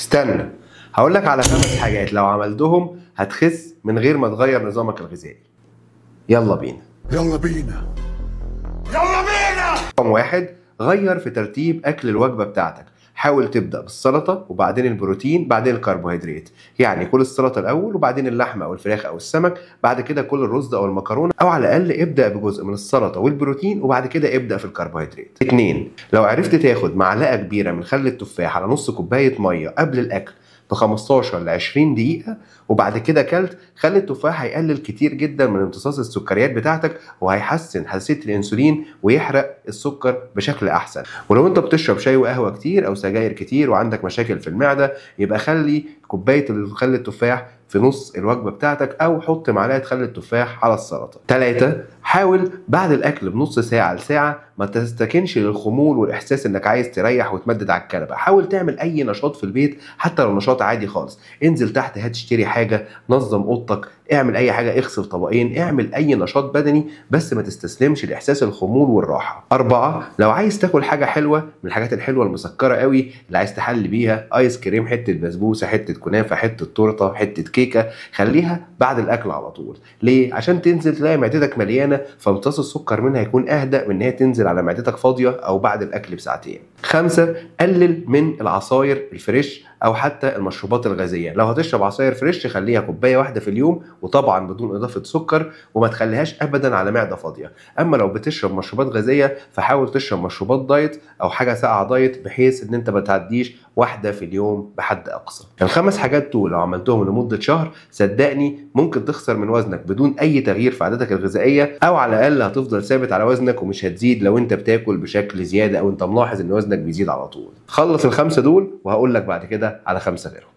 استنى، هقولك على 5 حاجات لو عملتهم هتخس من غير ما تغير نظامك الغذائي. يلا بينا. يلا بينا. يلا بينا. رقم 1، غير في ترتيب أكل الوجبة بتاعتك. حاول تبدأ بالسلطة وبعدين البروتين بعدين الكربوهيدرات، يعني كل السلطة الأول وبعدين اللحمة أو الفراخ أو السمك، بعد كده كل الرز أو المكرونة، أو على الأقل ابدأ بجزء من السلطة والبروتين وبعد كده ابدأ في الكربوهيدرات. 2، لو عرفت تاخد معلقة كبيرة من خل التفاح على نص كوباية مية قبل الأكل ب 15 ل 20 دقيقة وبعد كده كلت، خل التفاح هيقلل كتير جدا من امتصاص السكريات بتاعتك وهيحسن حساسية الانسولين ويحرق السكر بشكل احسن. ولو انت بتشرب شاي وقهوة كتير او سجاير كتير وعندك مشاكل في المعدة، يبقى خلي كوباية خل التفاح في نص الوجبة بتاعتك او حط معلقة خل التفاح على السلطة. 3، حاول بعد الاكل بنص ساعة لساعة ما تستكنش للخمول والاحساس انك عايز تريح وتمدد على الكنبة. حاول تعمل اي نشاط في البيت حتى لو نشاط عادي خالص، انزل تحت هات تشتري حاجة، نظم اوضتك، اعمل اي حاجة، اغسل طبقين، اعمل اي نشاط بدني، بس ما تستسلمش لاحساس الخمول والراحة. 4، لو عايز تاكل حاجة حلوة من الحاجات الحلوة المسكرة قوي اللي عايز تحل بيها، ايس كريم، حتة بسبوسة، حتة كنافة، حتة تورتة، حتة كيكة، خليها بعد الاكل على طول. ليه؟ عشان تنزل تلاقي معدتك مليانة فامتصاص السكر منها هيكون اهدى من ان هي تنزل على معدتك فاضية او بعد الاكل بساعتين. 5، قلل من العصاير الفريش او حتى المشروبات الغازيه. لو هتشرب عصاير فريش خليها كوبايه واحده في اليوم، وطبعا بدون اضافه سكر، وما تخليهاش ابدا على معده فاضيه. اما لو بتشرب مشروبات غازيه فحاول تشرب مشروبات دايت او حاجه ساقعه دايت، بحيث ان انت ما تعديش واحده في اليوم بحد اقصى. ال5 حاجات دول لو عملتهم لمده شهر صدقني ممكن تخسر من وزنك بدون اي تغيير في عاداتك الغذائيه، او على الاقل هتفضل ثابت على وزنك ومش هتزيد لو انت بتاكل بشكل زياده او انت ملاحظ ان وزنك بيزيد على طول. خلص ال5 دول وهقول لك بعد كده على 5 غيرهم.